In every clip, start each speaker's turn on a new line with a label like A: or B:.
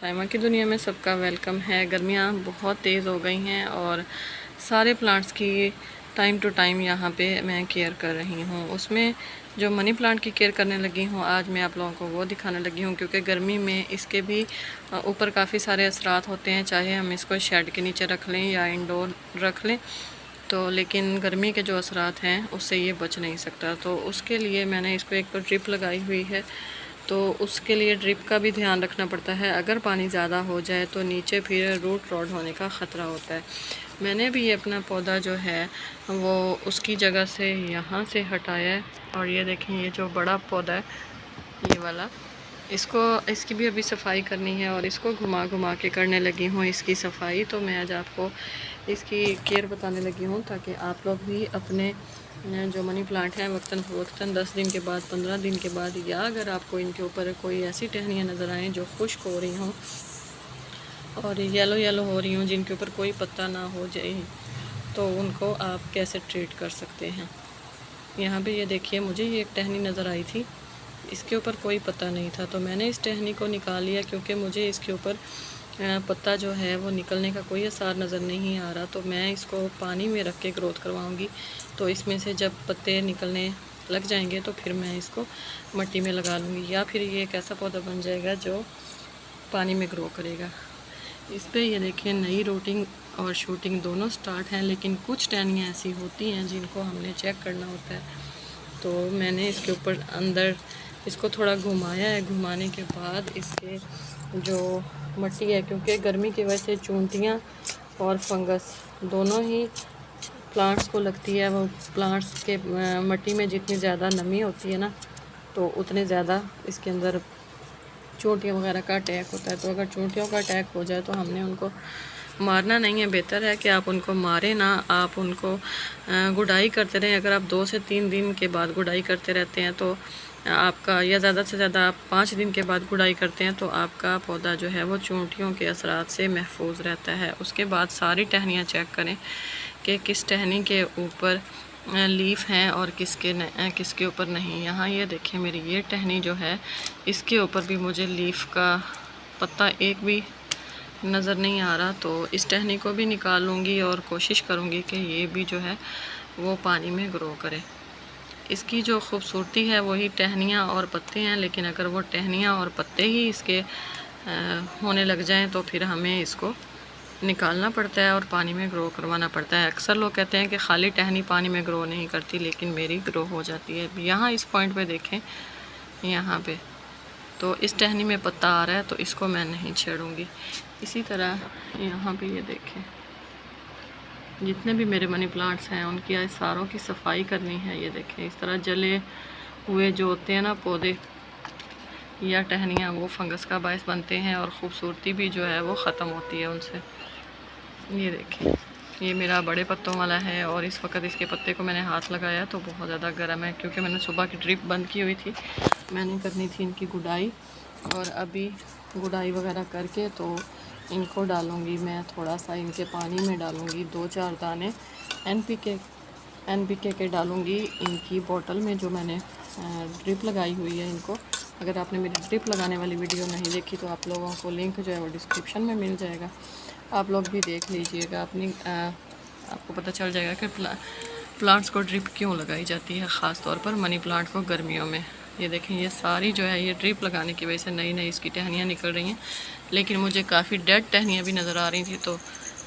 A: साइमा की दुनिया में सबका वेलकम है। गर्मियाँ बहुत तेज़ हो गई हैं और सारे प्लांट्स की टाइम टू टाइम यहाँ पे मैं केयर कर रही हूँ। उसमें जो मनी प्लांट की केयर करने लगी हूँ आज मैं आप लोगों को वो दिखाने लगी हूँ, क्योंकि गर्मी में इसके भी ऊपर काफ़ी सारे असरात होते हैं, चाहे हम इसको शेड के नीचे रख लें या इंडोर रख लें तो, लेकिन गर्मी के जो असरात हैं उससे ये बच नहीं सकता। तो उसके लिए मैंने इसको एक ड्रिप लगाई हुई है, तो उसके लिए ड्रिप का भी ध्यान रखना पड़ता है। अगर पानी ज़्यादा हो जाए तो नीचे फिर रूट रॉट होने का ख़तरा होता है। मैंने भी ये अपना पौधा जो है वो उसकी जगह से यहाँ से हटाया है, और ये देखें ये जो बड़ा पौधा है ये वाला, इसकी भी अभी सफाई करनी है और इसको घुमा घुमा के करने लगी हूँ इसकी सफाई। तो मैं आज आपको इसकी केयर बताने लगी हूँ ताकि आप लोग भी अपने जो मनी प्लांट हैं वक्तन फ़वक्तन 10 दिन के बाद 15 दिन के बाद, या अगर आपको इनके ऊपर कोई ऐसी टहनियाँ नज़र आएँ जो खुश्क हो रही हों और येलो येलो हो रही हों, जिनके ऊपर कोई पत्ता ना हो जाए, तो उनको आप कैसे ट्रीट कर सकते हैं। यहाँ पे ये देखिए मुझे ये एक टहनी नज़र आई थी, इसके ऊपर कोई पत्ता नहीं था, तो मैंने इस टहनी को निकाल लिया क्योंकि मुझे इसके ऊपर पत्ता जो है वो निकलने का कोई आसार नज़र नहीं आ रहा। तो मैं इसको पानी में रख के ग्रोथ करवाऊँगी, तो इसमें से जब पत्ते निकलने लग जाएंगे तो फिर मैं इसको मिट्टी में लगा लूँगी, या फिर ये एक ऐसा पौधा बन जाएगा जो पानी में ग्रो करेगा। इस पर ये देखें नई रूटिंग और शूटिंग दोनों स्टार्ट हैं, लेकिन कुछ टहनियाँ ऐसी होती हैं जिनको हमने चेक करना होता है। तो मैंने इसके ऊपर अंदर इसको थोड़ा घुमाया है, घुमाने के बाद इसके जो मिट्टी है, क्योंकि गर्मी की वजह से चूंटियाँ और फंगस दोनों ही प्लांट्स को लगती है। वो प्लांट्स के मिट्टी में जितनी ज़्यादा नमी होती है ना, तो उतने ज़्यादा इसके अंदर चूंटियाँ वगैरह का अटैक होता है। तो अगर चूंटियों का अटैक हो जाए तो हमने उनको मारना नहीं है, बेहतर है कि आप उनको मारें ना, आप उनको गुडाई करते रहें। अगर आप 2 से 3 दिन के बाद गुडाई करते रहते हैं तो आपका, या ज़्यादा से ज़्यादा आप 5 दिन के बाद गुडाई करते हैं तो आपका पौधा जो है वो चूंटियों के असरात से महफूज रहता है। उसके बाद सारी टहनियाँ चेक करें कि किस टहनी के ऊपर लीफ हैं और किसके ऊपर नहीं। यहाँ ये देखें मेरी ये टहनी जो है इसके ऊपर भी मुझे लीफ का पत्ता एक भी नज़र नहीं आ रहा, तो इस टहनी को भी निकाल लूँगी और कोशिश करूँगी कि ये भी जो है वो पानी में ग्रो करे। इसकी जो खूबसूरती है वही टहनियाँ और पत्ते हैं, लेकिन अगर वो टहनियाँ और पत्ते ही इसके होने लग जाएं तो फिर हमें इसको निकालना पड़ता है और पानी में ग्रो करवाना पड़ता है। अक्सर लोग कहते हैं कि खाली टहनी पानी में ग्रो नहीं करती, लेकिन मेरी ग्रो हो जाती है। यहाँ इस पॉइंट पे देखें, यहाँ पे तो इस टहनी में पत्ता आ रहा है तो इसको मैं नहीं छेड़ूंगी। इसी तरह यहाँ पे ये देखें जितने भी मेरे मनी प्लांट्स हैं उनकी आज सारों की सफाई करनी है। ये देखें इस तरह जले हुए जो होते हैं ना पौधे या टहनियाँ, वो फंगस का बायस बनते हैं और ख़ूबसूरती भी जो है वो ख़त्म होती है उनसे। ये देखें ये मेरा बड़े पत्तों वाला है और इस वक्त इसके पत्ते को मैंने हाथ लगाया तो बहुत ज़्यादा गर्म है, क्योंकि मैंने सुबह की ड्रिप बंद की हुई थी। मैंने करनी थी इनकी गुडाई, और अभी गुडाई वगैरह करके तो इनको डालूँगी मैं थोड़ा सा इनके पानी में डालूँगी 2-4 दाने NPK के डालूँगी इनकी बोतल में जो मैंने ड्रिप लगाई हुई है इनको। अगर आपने मेरी ड्रिप लगाने वाली वीडियो नहीं देखी तो आप लोगों को लिंक जो है वो डिस्क्रिप्शन में मिल जाएगा, आप लोग भी देख लीजिएगा। आपको पता चल जाएगा कि प्लांट्स को ड्रिप क्यों लगाई जाती है, ख़ास तौर पर मनी प्लांट को गर्मियों में। ये देखें ये सारी जो है ये ड्रिप लगाने की वजह से नई नई इसकी टहनियाँ निकल रही हैं, लेकिन मुझे काफ़ी डेड टहनियाँ भी नज़र आ रही थी तो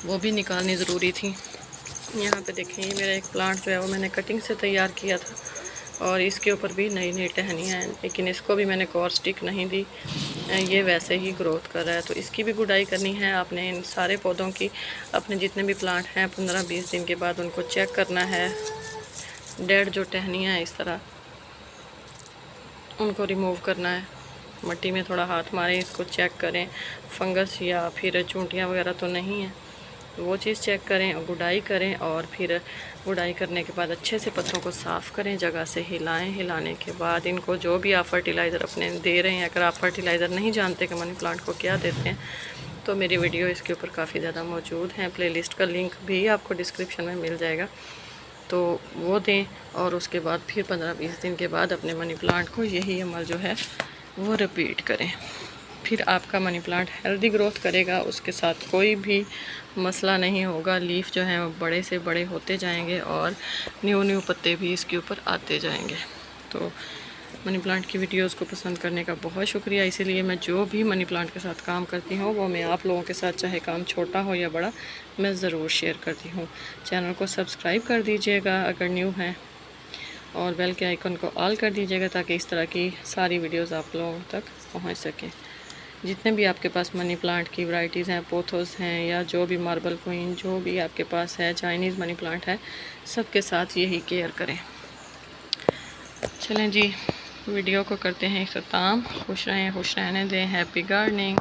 A: वो भी निकालनी ज़रूरी थी। यहाँ पे देखें ये मेरा एक प्लांट जो है वो मैंने कटिंग से तैयार किया था और इसके ऊपर भी नई नई टहनियाँ हैं, लेकिन इसको भी मैंने कॉर स्टिक नहीं दी, ये वैसे ही ग्रोथ कर रहा है। तो इसकी भी गुडाई करनी है आपने। इन सारे पौधों की अपने जितने भी प्लांट हैं 15-20 दिन के बाद उनको चेक करना है। डेड जो टहनियाँ हैं इस तरह उनको रिमूव करना है, मिट्टी में थोड़ा हाथ मारें, इसको चेक करें फंगस या फिर चूंटियाँ वगैरह तो नहीं है, वो चीज़ चेक करें और गुडाई करें। और फिर गुडाई करने के बाद अच्छे से पत्तों को साफ़ करें, जगह से हिलाएं। हिलाने के बाद इनको जो भी आप फर्टिलाइज़र अपने दे रहे हैं, अगर आप फर्टिलाइज़र नहीं जानते कि मनी प्लांट को क्या देते हैं तो मेरी वीडियो इसके ऊपर काफ़ी ज़्यादा मौजूद हैं। प्लेलिस्ट का लिंक भी आपको डिस्क्रिप्शन में मिल जाएगा, तो वो दें। और उसके बाद फिर 15-20 दिन के बाद अपने मनी प्लांट को यही अमल जो है वो रिपीट करें। फिर आपका मनी प्लांट हेल्दी ग्रोथ करेगा, उसके साथ कोई भी मसला नहीं होगा। लीफ जो है वो बड़े से बड़े होते जाएंगे और न्यू पत्ते भी इसके ऊपर आते जाएंगे। तो मनी प्लांट की वीडियोस को पसंद करने का बहुत शुक्रिया। इसीलिए मैं जो भी मनी प्लांट के साथ काम करती हूँ वो मैं आप लोगों के साथ, चाहे काम छोटा हो या बड़ा, मैं ज़रूर शेयर करती हूँ। चैनल को सब्सक्राइब कर दीजिएगा अगर न्यू है, और बेल के आइकन को ऑल कर दीजिएगा ताकि इस तरह की सारी वीडियोस आप लोगों तक पहुंच सके। जितने भी आपके पास मनी प्लांट की वैरायटीज़ हैं, पोथोस हैं या जो भी मार्बल क्वीन जो भी आपके पास है, चाइनीज़ मनी प्लांट है, सबके साथ यही केयर करें। चलें जी, वीडियो को करते हैं इख्तिताम। खुश रहें, खुश रहने दें। Happy gardening.